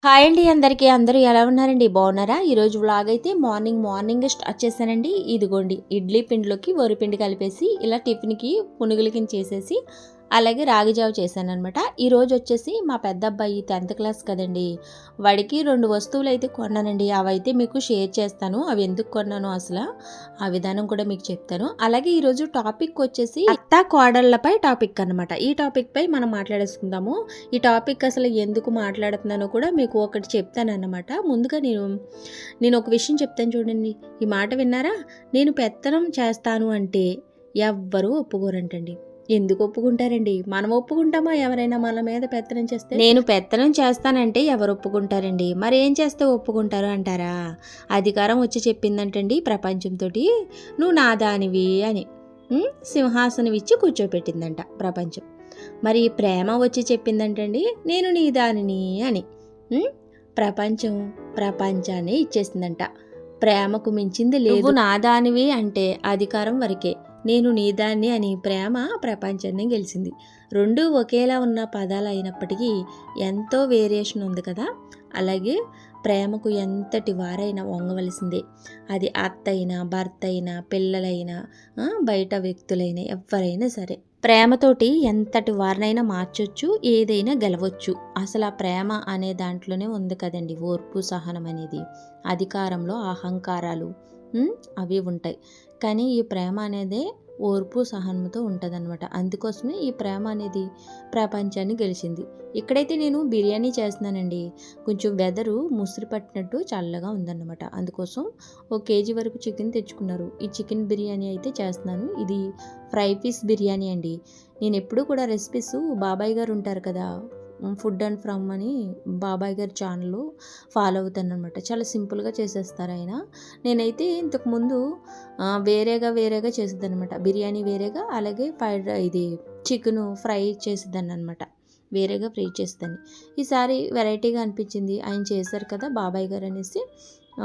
Hi అండి అందరికీ. అందరూ ఎలా ఉన్నారండి? బాగున్నారా? ఈరోజు వ్లాగ్ అయితే మార్నింగ్ స్టార్ట్ చేశానండి. ఇదిగోండి ఇడ్లీ పిండిలోకి వరిపిండి కలిపేసి ఇలా టిఫిన్కి పునుగుల కింద చేసేసి అలాగే రాగి జావ చేశానమాట. ఈరోజు వచ్చేసి మా పెద్ద అబ్బాయి 10th క్లాస్ కదండి, వాడికి 2 వస్తువులు అయితే కొన్నానండి. అవైతే మీకు షేర్ చేస్తాను. అవి ఎందుకు కొన్నానో అసలు ఆ విధానం కూడా మీకు చెప్తాను. అలాగే ఈరోజు టాపిక్ వచ్చేసి అత్త కోడళ్లపై టాపిక్ అనమాట. ఈ టాపిక్ పై మనం మాట్లాడేసుకుందాము. ఈ టాపిక్ అసలు ఎందుకు మాట్లాడుతున్నానో కూడా మీకు ఒకటి చెప్తానన్నమాట. ముందుగా నేను ఒక విషయం చెప్తాను చూడండి. ఈ మాట విన్నారా? నేను పెత్తనం చేస్తాను అంటే ఎవ్వరూ ఒప్పుకోరంటండి. ఎందుకు ఒప్పుకుంటారండి? మనం ఒప్పుకుంటామా ఎవరైనా మన మీద పెత్తనం చేస్తే? నేను పెత్తనం చేస్తానంటే ఎవరు ఒప్పుకుంటారండి? మరి ఏం చేస్తే ఒప్పుకుంటారు అంటారా? అధికారం వచ్చి చెప్పిందంటండి ప్రపంచంతో, నువ్వు నా దానివి అని సింహాసనం ఇచ్చి కూర్చోపెట్టిందంట ప్రపంచం. మరి ప్రేమ వచ్చి చెప్పిందంటండి నేను నీ దానిని అని ప్రపంచాన్ని ఇచ్చేసిందంట. ప్రేమకు మించింది లేదు. నా దానివి అంటే అధికారం వరకే. నేను నీదాన్ని అని ప్రేమ ప్రపంచాన్ని గెలిచింది. రెండు ఒకేలా ఉన్న పదాలు అయినప్పటికీ ఎంతో వేరియేషన్ ఉంది కదా. అలాగే ప్రేమకు ఎంతటి వారైనా వంగవలసిందే. అది అత్త అయినా, భర్త అయినా, పిల్లలైనా, బయట వ్యక్తులైనా, ఎవరైనా సరే ప్రేమతోటి ఎంతటి వారినైనా మార్చొచ్చు, ఏదైనా గెలవచ్చు. అసలు ఆ ప్రేమ అనే దాంట్లోనే ఉంది కదండి ఓర్పు, సహనం అనేది. అధికారంలో అహంకారాలు అవి ఉంటాయి, కానీ ఈ ప్రేమ అనేది ఓర్పు సహనంతో ఉంటుంది అనమాట. అందుకోసమే ఈ ప్రేమ అనేది ప్రపంచాన్ని గెలిచింది. ఇక్కడైతే నేను బిర్యానీ చేస్తున్నానండి. కొంచెం వెదరు ముసిరి పట్టినట్టు చల్లగా ఉందన్నమాట. అందుకోసం 1 kg వరకు చికెన్ తెచ్చుకున్నారు. ఈ చికెన్ బిర్యానీ అయితే చేస్తున్నాను. ఇది ఫ్రై పీస్ బిర్యానీ అండి. నేను ఎప్పుడూ కూడా రెసిపీస్ బాబాయ్ గారు ఉంటారు కదా, ఫుడ్ అండ్ ఫ్రమ్ అని బాబాయ్ గారి ఛానల్ ఫాలో అవుతాను అనమాట. చాలా సింపుల్గా చేసేస్తారు ఆయన. నేనైతే ఇంతకుముందు వేరేగా చేసేదాన్ని అనమాట. బిర్యానీ వేరేగా, అలాగే ఇది చికెన్ ఫ్రై చేసేదాన్ని అనమాట. వేరేగా ఫ్రై చేసేదాన్ని. ఈసారి వెరైటీగా అనిపించింది. ఆయన చేశారు కదా బాబాయ్ గారు అనేసి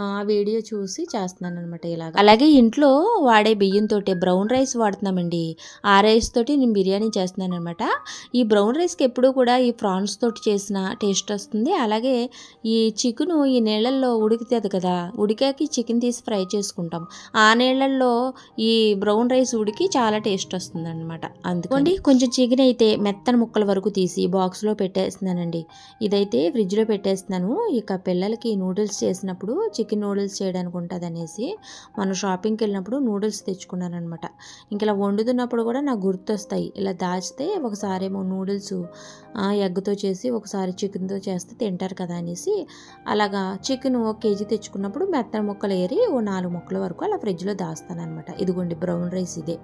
ఆ వీడియో చూసి చేస్తున్నాను అనమాట ఇలాగ. అలాగే ఇంట్లో వాడే బియ్యంతో బ్రౌన్ రైస్ వాడుతున్నామండి. ఆ రైస్ తోటి నేను బిర్యానీ చేస్తున్నాను అనమాట. ఈ బ్రౌన్ రైస్కి ఎప్పుడూ కూడా ఈ ప్రాన్స్ తోటి చేసిన టేస్ట్ వస్తుంది. అలాగే ఈ చికెను ఈ నీళ్ళల్లో ఉడుకుతుంది కదా, ఉడికాకి చికెన్ తీసి ఫ్రై చేసుకుంటాం. ఆ నీళ్ళల్లో ఈ బ్రౌన్ రైస్ ఉడికి చాలా టేస్ట్ వస్తుంది అనమాట. అందుకోండి కొంచెం చికెన్ అయితే మెత్తని ముక్కల వరకు తీసి బాక్స్లో పెట్టేస్తున్నానండి. ఇదైతే ఫ్రిడ్జ్లో పెట్టేస్తున్నాను. ఇక పిల్లలకి నూడిల్స్ చేసినప్పుడు చికెన్ నూడిల్స్ చేయడానికి ఉంటుంది అనేసి మనం షాపింగ్కి వెళ్ళినప్పుడు నూడిల్స్ తెచ్చుకున్నాను అనమాట. ఇంక ఇలా వండుతున్నప్పుడు కూడా నాకు గుర్తొస్తాయి. ఇలా దాచితే ఒకసారి ఏమో నూడిల్స్ ఎగ్తో చేసి, ఒకసారి చికెన్తో చేస్తే తింటారు కదా అనేసి అలాగా చికెన్ 1 kg తెచ్చుకున్నప్పుడు మెత్తని ముక్కలు ఏరి 4 ముక్కల వరకు అలా ఫ్రిడ్జ్లో దాస్తాను అనమాట. ఇదిగోండి బ్రౌన్ రైస్ ఇదే.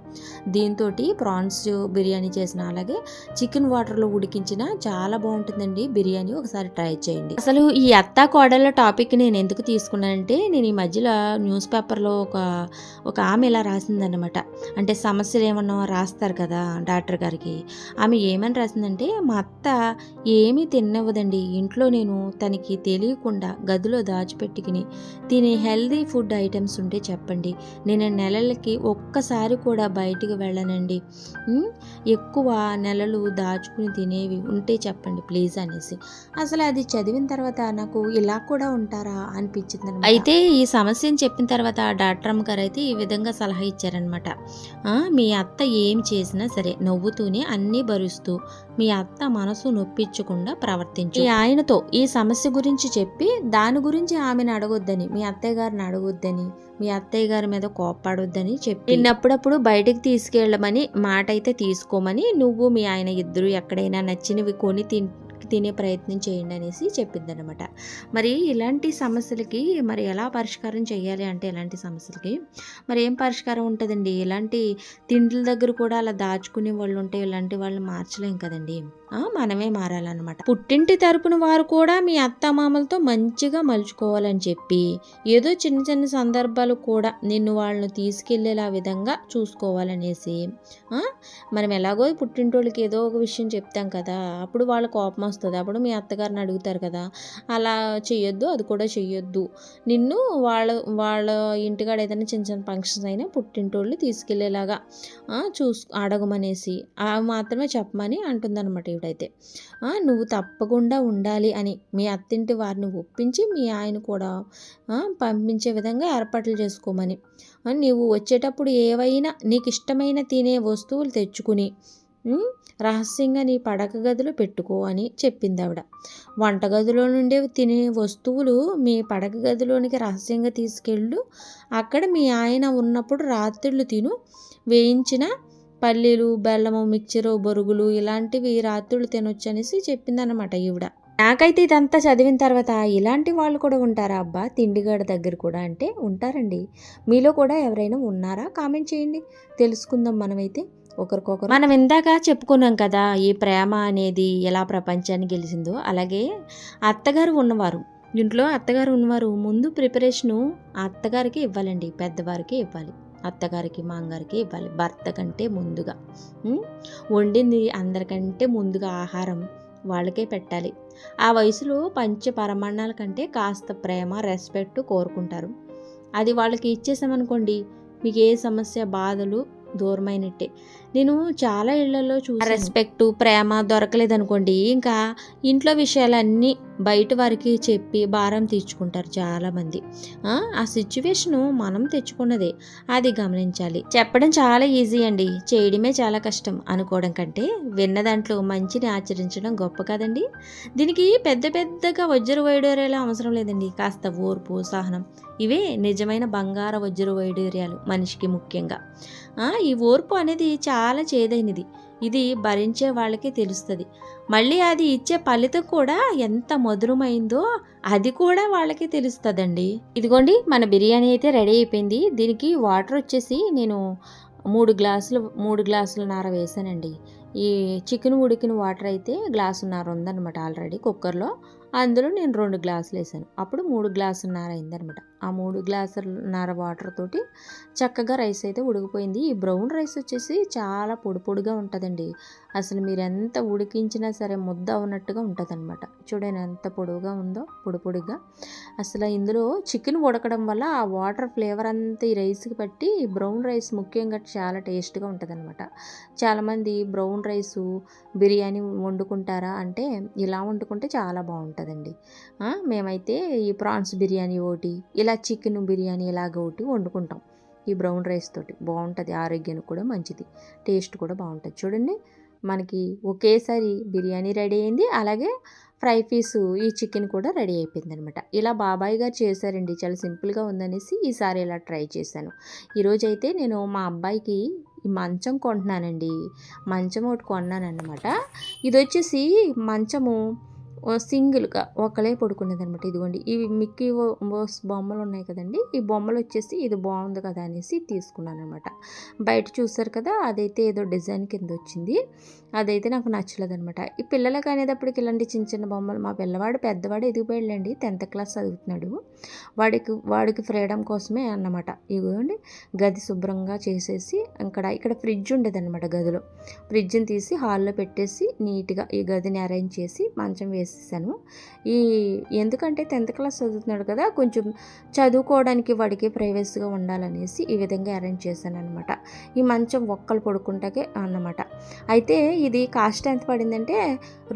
దీంతో ప్రాన్స్ బిర్యానీ చేసిన, అలాగే చికెన్ వాటర్లో ఉడికించిన చాలా బాగుంటుందండి బిర్యానీ. ఒకసారి ట్రై చేయండి. అసలు ఈ అత్త కోడళ్ళ టాపిక్ నేను ఎందుకు తీసుకున్నానంటే, నేను ఈ మధ్యలో న్యూస్ పేపర్లో ఒక ఆమె ఇలా రాసిందనమాట. అంటే సమస్యలు ఏమన్నా రాస్తారు కదా డాక్టర్ గారికి, ఆమె ఏమని రాసిందంటే, మా అత్త ఏమీ తినవ్వదండి ఇంట్లో. నేను తనకి తెలియకుండా గదిలో దాచిపెట్టుకుని తినే హెల్దీ ఫుడ్ ఐటమ్స్ ఉంటే చెప్పండి, నేను నెలలకి ఒక్కసారి కూడా బయటికి వెళ్ళనండి. ఎక్కువ నెలలు దాచుకుని తినేవి ఉంటే చెప్పండి ప్లీజ్ అనేసి. అసలు అది చదివిన తర్వాత నాకు ఇలా కూడా ఉంటారా అనిపించింది అనమాట. అయితే ఈ సమస్యను చెప్పిన తర్వాత డాక్టర్ అమ్మ గారు అయితే ఈ విధంగా సలహా ఇచ్చారనమాట. మీ అత్త ఏం చేసినా సరే నవ్వుతూనే అన్నీ భరిస్తూ మీ అత్త మనసు నొప్పించకుండా ప్రవర్తించు. మీ ఆయనతో ఈ సమస్య గురించి చెప్పి దాని గురించి ఆమెను అడగొద్దని, మీ అత్తయ్య గారిని అడగొద్దని, మీ అత్తయ్య గారి మీద కోప్పడొద్దని చెప్పి నిన్నప్పుడప్పుడు బయటికి తీసుకెళ్ళమని మాట అయితే తీసుకోమని, నువ్వు మీ ఆయన ఇద్దరు ఎక్కడైనా నచ్చినవి కొని తినే ప్రయత్నం చేయండి అనేసి చెప్పిందనమాట. మరి ఇలాంటి సమస్యలకి మరి ఎలా పరిష్కారం చేయాలి అంటే, ఇలాంటి సమస్యలకి మరి ఏం పరిష్కారం ఉంటుందండి? ఇలాంటి తిండ్ల దగ్గర కూడా అలా దాచుకునే వాళ్ళు ఉంటే ఇలాంటి వాళ్ళని మార్చలేం కదండి. మనమే మారాలన్నమాట. పుట్టింటి తరపున వారు కూడా మీ అత్తమామలతో మంచిగా మలుచుకోవాలని చెప్పి, ఏదో చిన్న చిన్న సందర్భాలు కూడా నిన్ను వాళ్ళని తీసుకెళ్లేలా విధంగా చూసుకోవాలనేసి, మనం ఎలాగో పుట్టింటోళ్ళకి ఏదో ఒక విషయం చెప్తాం కదా, అప్పుడు వాళ్ళ కోపం వస్తుంది. అప్పుడు మీ అత్తగారిని అడుగుతారు కదా, అలా చెయ్యొద్దు, అది కూడా చెయ్యొద్దు. నిన్ను వాళ్ళ ఇంటికాడ ఏదైనా చిన్న చిన్న ఫంక్షన్స్ అయినా పుట్టింటోళ్ళు తీసుకెళ్లేలాగా అడగమనేసి అవి మాత్రమే చెప్పమని అంటుందన్నమాట. ఈవిడైతే. నువ్వు తప్పకుండా ఉండాలి అని మీ అత్తింటి వారిని ఒప్పించి మీ ఆయన కూడా పంపించే విధంగా ఏర్పాట్లు చేసుకోమని. నీవు వచ్చేటప్పుడు ఏవైనా నీకు ఇష్టమైన తినే వస్తువులు తెచ్చుకుని రహస్యంగా నీ పడక గదిలో పెట్టుకో అని చెప్పింది ఆవిడ. వంటగదిలో నుండే తినే వస్తువులు మీ పడక గదిలోనికి రహస్యంగా తీసుకెళ్ళు. అక్కడ మీ ఆయన ఉన్నప్పుడు రాత్రులు తిను. వేయించిన పల్లీలు, బెల్లము, మిక్చరు, బొరుగులు ఇలాంటివి రాత్రులు తినొచ్చు అనేసి చెప్పిందన్నమాట ఈవిడ. నాకైతే ఇదంతా చదివిన తర్వాత ఇలాంటి వాళ్ళు కూడా ఉంటారా అబ్బా తిండిగాడ దగ్గర కూడా అంటే ఉంటారండి. మీలో కూడా ఎవరైనా ఉన్నారా? కామెంట్ చేయండి, తెలుసుకుందాం మనమైతే ఒకరికొకరు. మనం ఇందాక చెప్పుకున్నాం కదా ఈ ప్రేమ అనేది ఎలా ప్రపంచాన్ని గెలిచిందో. అలాగే అత్తగారు ఉన్నవారు, ఇంట్లో అత్తగారు ఉన్నవారు ముందు ప్రిపరేషను అత్తగారికి ఇవ్వాలండి, పెద్దవారికి ఇవ్వాలి, అత్తగారికి మాంగారికి ఇవ్వాలి. భర్త కంటే ముందుగా వండింది అందరికంటే ముందుగా ఆహారం వాళ్ళకే పెట్టాలి. ఆ వయసులో పంచ పరమాణాల కంటే కాస్త ప్రేమ, రెస్పెక్ట్ కోరుకుంటారు. అది వాళ్ళకి ఇచ్చేసామనుకోండి మీకు ఏ సమస్య, బాధలు దూరమైనట్టే. నేను చాలా ఇళ్లలో చూసి రెస్పెక్ట్, ప్రేమ దొరకలేదనుకోండి ఇంకా ఇంట్లో విషయాలన్నీ బయట వారికి చెప్పి భారం తీర్చుకుంటారు చాలామంది. ఆ సిచ్యువేషను మనం తెచ్చుకున్నదే, అది గమనించాలి. చెప్పడం చాలా ఈజీ అండి, చేయడమే చాలా కష్టం అనుకోవడం కంటే విన్న దాంట్లో మంచిని ఆచరించడం గొప్ప కదండి. దీనికి పెద్దగా వజ్ర వైడూర్యాలు అవసరం లేదండి. కాస్త ఓర్పు, సహనం ఇవే నిజమైన బంగార వజ్ర వైడూర్యాలు మనిషికి ముఖ్యంగా. ఈ ఓర్పు అనేది చాలా చేదైనది. ఇది భరించే వాళ్ళకి తెలుస్తుంది. మళ్ళీ అది ఇచ్చే ఫలితం కూడా ఎంత మధురమైందో అది కూడా వాళ్ళకి తెలుస్తుందండి. ఇదిగోండి మన బిర్యానీ అయితే రెడీ అయిపోయింది. దీనికి వాటర్ వచ్చేసి నేను 3 గ్లాసులన్నర వేసానండి. ఈ చికెన్ ఉడికిన వాటర్ అయితే గ్లాసున్నర ఉందన్నమాట ఆల్రెడీ కుక్కర్లో. అందులో నేను 2 గ్లాసులు వేసాను. అప్పుడు 3 గ్లాసులన్నర అయిందనమాట. ఆ 3 గ్లాసులన్నర వాటర్ తోటి చక్కగా రైస్ అయితే ఉడికిపోయింది. ఈ బ్రౌన్ రైస్ వచ్చేసి చాలా పొడిగా ఉంటుందండి. అసలు మీరు ఎంత ఉడికించినా సరే ముద్ద ఉన్నట్టుగా ఉంటుంది అనమాట. చూడండి ఎంత పొడుగుగా ఉందో, పొడిగా. అసలు ఇందులో చికెన్ ఉడకడం వల్ల ఆ వాటర్ ఫ్లేవర్ అంతా ఈ రైస్కి పట్టి బ్రౌన్ రైస్ ముఖ్యంగా చాలా టేస్ట్గా ఉంటుంది అనమాట. చాలామంది బ్రౌన్ రైసు బిర్యానీ వండుకుంటారా అంటే ఇలా వండుకుంటే చాలా బాగుంటుందండి. మేమైతే ఈ ప్రాన్స్ బిర్యానీ ఒకటి, ఇలా చికెన్ బిర్యానీ ఇలాగ ఒకటి వండుకుంటాం ఈ బ్రౌన్ రైస్ తోటి. బాగుంటుంది, ఆరోగ్యానికి కూడా మంచిది, టేస్ట్ కూడా బాగుంటుంది. చూడండి మనకి ఒకేసారి బిర్యానీ రెడీ అయింది, అలాగే ఫ్రై పీసు ఈ చికెన్ కూడా రెడీ అయిపోయింది అనమాట. ఇలా బాబాయ్ గారు చేశారండి, చాలా సింపుల్గా ఉందనేసి ఈసారి ఇలా ట్రై చేశాను. ఈరోజైతే నేను మా అబ్బాయికి ఈ మంచం కొంటున్నానండి. మంచం ఒకటి కొన్నానన్నమాట. ఇది వచ్చేసి మంచము సింగిల్గా ఒకలే పడుకునేది అనమాట. ఇదిగోండి ఇవి మిక్కీ మౌస్ బొమ్మలు ఉన్నాయి కదండి, ఈ బొమ్మలు వచ్చేసి ఇది బాగుంది కదా అనేసి తీసుకున్నాను అనమాట. బయట చూసారు కదా అదైతే ఏదో డిజైన్ కింద వచ్చింది, అదైతే నాకు నచ్చలేదనమాట. ఈ పిల్లలకి అనేటప్పటికి ఇలాంటి చిన్న బొమ్మలు, మా పెద్దవాడు ఎదిగిపోయాడండి, 10th క్లాస్ చదువుతున్నాడు. వాడికి ఫ్రీడమ్ కోసమే అన్నమాట. ఇదిగోండి గది శుభ్రంగా చేసేసి ఇక్కడ ఫ్రిడ్జ్ ఉండేది అనమాట. గదిలో ఫ్రిడ్జ్ని తీసి హాల్లో పెట్టేసి నీట్గా ఈ గదిని అరేంజ్ చేసి మంచం వేసేసాను. ఎందుకంటే 10th క్లాస్ చదువుతున్నాడు కదా, కొంచెం చదువుకోవడానికి వాడికి ప్రైవసీగా ఉండాలనేసి ఈ విధంగా అరేంజ్ చేశాను అనమాట. ఈ మంచం ఒక్కలు పడుకుంటాకే అన్నమాట. అయితే ఇది కాస్ట్ ఎంత పడిందంటే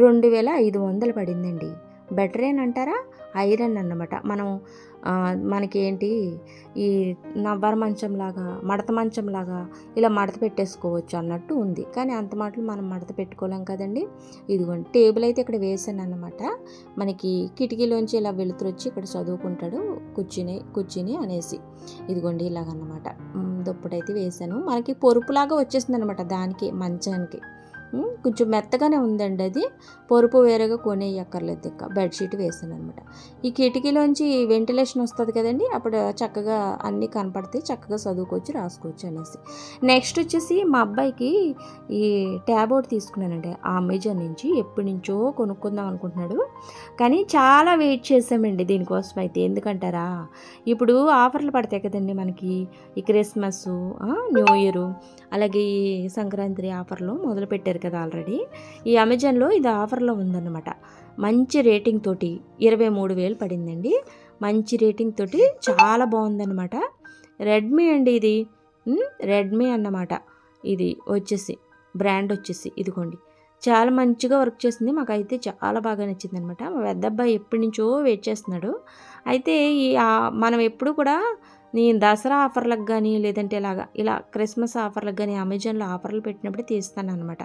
2500 పడిందండి. బెటర్ ఏనంటారా? ఐరన్ అన్నమాట. మనకి ఏంటి ఈ నవ్వర మంచంలాగా, మడత మంచంలాగా ఇలా మడత పెట్టేసుకోవచ్చు అన్నట్టు ఉంది. కానీ అంత మాటలు మనం మడత పెట్టుకోలేం కదండి. ఇదిగోండి టేబుల్ అయితే ఇక్కడ వేసాను అన్నమాట. మనకి కిటికీలోంచి ఇలా వెలుతురు వచ్చి ఇక్కడ చదువుకుంటాడు కూర్చుని అనేసి. ఇదిగోండి ఇలాగన్నమాట. దుప్పటైతే వేసాను. మనకి పొరుపులాగా వచ్చేసింది అనమాట దానికి, మంచానికి. కొంచెం మెత్తగానే ఉందండి అది, పొరుపు వేరేగా కొనేయక్కర్లేదు. ఇంకా బెడ్షీట్ వేసాను అనమాట. ఈ కిటికీలోంచి వెంటిలేషన్ వస్తుంది కదండి, అప్పుడు చక్కగా అన్నీ కనపడతాయి, చక్కగా చదువుకోవచ్చు, రాసుకోవచ్చు అనేసి. నెక్స్ట్ వచ్చేసి మా అబ్బాయికి ఈ ట్యాబ్ ఒకటి తీసుకున్నానండి అమెజాన్ నుంచి. ఎప్పటి నుంచో కొనుక్కుందాం అనుకుంటున్నాడు, కానీ చాలా వెయిట్ చేసామండి దీనికోసం అయితే. ఎందుకంటారా, ఇప్పుడు ఆఫర్లు పడతాయి కదండి మనకి, ఈ క్రిస్మస్, న్యూ ఇయర్, అలాగే ఈ సంక్రాంతి ఆఫర్లు మొదలు పెట్టారు కదా ఆల్రెడీ. ఈ అమెజాన్లో ఇది ఆఫర్లో ఉందన్నమాట. మంచి రేటింగ్ తోటి 23,000 పడిందండి. మంచి రేటింగ్ తోటి చాలా బాగుందన్నమాట. రెడ్మీ అండి ఇది, రెడ్మీ అన్నమాట. ఇది వచ్చేసి బ్రాండ్ వచ్చేసి ఇదిగోండి చాలా మంచిగా వర్క్ చేస్తుంది. మాకైతే చాలా బాగా నచ్చిందనమాట. మా పెద్ద అబ్బాయి ఎప్పటి నుంచో వెయిట్ చేస్తున్నాడు. అయితే మనం ఎప్పుడు కూడా నేను దసరా ఆఫర్లకు కానీ లేదంటే ఇలా క్రిస్మస్ ఆఫర్లకు కానీ అమెజాన్లో ఆఫర్లు పెట్టినప్పుడు తీస్తానన్నమాట.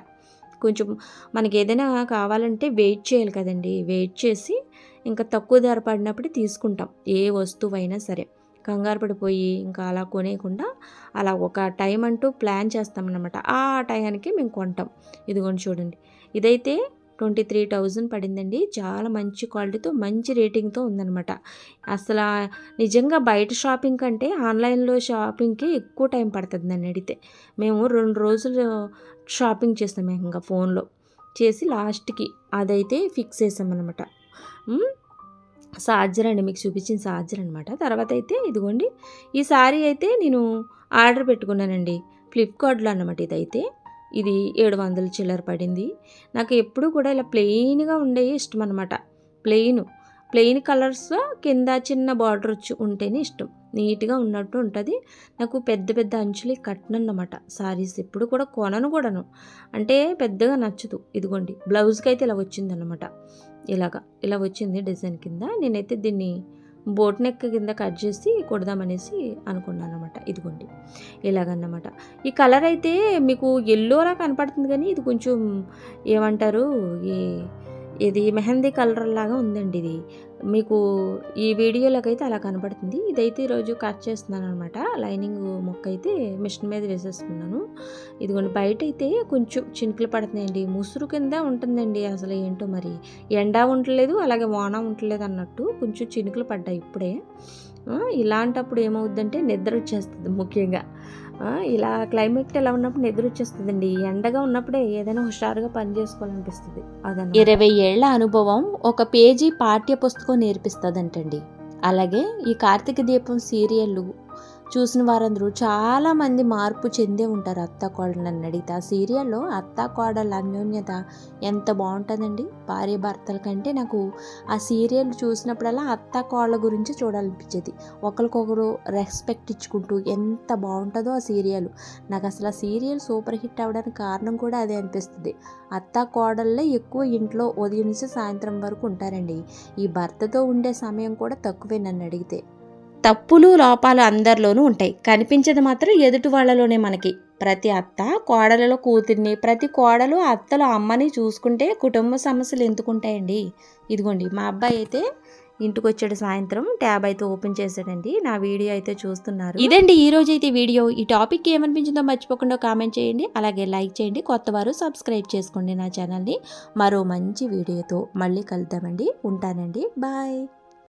కొంచెం మనకి ఏదైనా కావాలంటే వెయిట్ చేయాలి కదండి. వెయిట్ చేసి ఇంకా తక్కువ ధర పడినప్పుడు తీసుకుంటాం ఏ వస్తువైనా సరే. కంగారు పడిపోయి ఇంకా అలా కొనేయకుండా అలా ఒక టైం అంటూ ప్లాన్ చేస్తామన్నమాట. ఆ టయానికి మేము కొంటాం. ఇదిగోండి చూడండి, ఇదైతే 23,000 పడిందండి. చాలా మంచి క్వాలిటీతో మంచి రేటింగ్తో ఉందన్నమాట. అసలు నిజంగా బయట షాపింగ్ కంటే ఆన్లైన్లో షాపింగ్కి ఎక్కువ టైం పడుతుంది నన్ను అడిగితే. మేము 2 రోజులు షాపింగ్ చేస్తాం ఇంకా ఫోన్లో చేసి లాస్ట్కి అదైతే ఫిక్స్ చేసామన్నమాట. చార్జర్ అండి, మీకు చూపించిన చార్జర్ అనమాట. తర్వాత అయితే ఇదిగోండి ఈ శారీ అయితే నేను ఆర్డర్ పెట్టుకున్నానండి ఫ్లిప్కార్ట్లో అన్నమాట. ఇది 700 చిల్లర పడింది. నాకు ఎప్పుడు కూడా ఇలా ప్లెయిన్గా ఉండేవి ఇష్టం అనమాట. ప్లెయిన్ కలర్స్లో కింద చిన్న బార్డర్ వచ్చి ఉంటేనే ఇష్టం. నీట్గా ఉన్నట్టు ఉంటుంది. నాకు పెద్ద పెద్ద అంచులు కట్టనన్నమాట శారీస్. ఎప్పుడు కూడా కొనను అంటే పెద్దగా నచ్చదు. ఇదిగోండి బ్లౌజ్కి అయితే ఇలా వచ్చిందన్నమాట. ఇలా వచ్చింది డిజైన్ కింద. నేనైతే దీన్ని బోట్ నెక్ కింద కట్ చేసి కొడదామనేసి అనుకున్నాను అనమాట. ఇదిగోండి ఇలాగన్నమాట. ఈ కలర్ అయితే మీకు ఎల్లోలా కనపడుతుంది కానీ ఇది కొంచెం ఏమంటారు ఇది మెహందీ కలర్ లాగా ఉందండి. ఇది మీకు ఈ వీడియోలోకి అలా కనపడుతుంది. ఇదైతే ఈరోజు కట్ చేస్తున్నాను అనమాట. లైనింగ్ మొక్క అయితే మిషన్ మీద వేసేసుకున్నాను. ఇదిగోండి బయట అయితే కొంచెం చినుకులు పడుతున్నాయండి. ముసురు కింద ఉంటుందండి. అసలు ఏంటో మరి ఎండ ఉండలేదు అలాగే వాన ఉండలేదు అన్నట్టు కొంచెం చినుకులు పడ్డాయి ఇప్పుడే. ఇలాంటప్పుడు ఏమవుద్దంటే నిద్ర వచ్చేస్తుంది ముఖ్యంగా. ఇలా క్లైమేట్ ఎలా ఉన్నప్పుడు నిద్ర వచ్చేస్తుందండి. ఎండగా ఉన్నప్పుడే ఏదైనా హుషారుగా పని చేసుకోవాలనిపిస్తుంది. అదన్న 20 ఏళ్ల అనుభవం ఒక పేజీ పాఠ్య పుస్తకం నేర్పిస్తుందంటండి. అలాగే ఈ కార్తీక దీపం సీరియల్ చూసిన వారందరూ చాలామంది మార్పు చెందే ఉంటారు అత్త కోడలు నన్ను అడిగితే. ఆ సీరియల్లో అత్త కోడల అన్యోన్యత ఎంత బాగుంటుందండి. భార్య భర్తల కంటే నాకు ఆ సీరియల్ చూసినప్పుడల్లా అత్త కోడల గురించి చూడాలనిపించేది. ఒకరికొకరు రెస్పెక్ట్ ఇచ్చుకుంటూ ఎంత బాగుంటుందో ఆ సీరియల్. నాకు అసలు ఆ సీరియల్ సూపర్ హిట్ అవ్వడానికి కారణం కూడా అదే అనిపిస్తుంది. అత్త కోడళ్ళే ఎక్కువ ఇంట్లో ఉదయం నుంచి సాయంత్రం వరకు ఉంటారండి. ఈ భర్తతో ఉండే సమయం కూడా తక్కువే నన్ను అడిగితే. తప్పులు లోపాలు అందరిలోనూ ఉంటాయి, కనిపించేది మాత్రం ఎదుటి వాళ్ళలోనే మనకి. ప్రతి అత్త కోడలలో కూతుర్ని, ప్రతి కోడలు అత్తలు అమ్మని చూసుకుంటే కుటుంబ సమస్యలు ఎందుకుంటాయండి. ఇదిగోండి మా అబ్బాయి అయితే ఇంటికి వచ్చాడు సాయంత్రం. ట్యాబ్ అయితే ఓపెన్ చేశాడండి. నా వీడియో అయితే చూస్తున్నారు. ఇదండి ఈ రోజు అయితే వీడియో. ఈ టాపిక్ ఏమనిపించిందో మర్చిపోకుండా కామెంట్ చేయండి. అలాగే లైక్ చేయండి. కొత్తవారు సబ్స్క్రైబ్ చేసుకోండి నా ఛానల్ని. మరో మంచి వీడియోతో మళ్ళీ కలుద్దామండి. ఉంటానండి. బాయ్.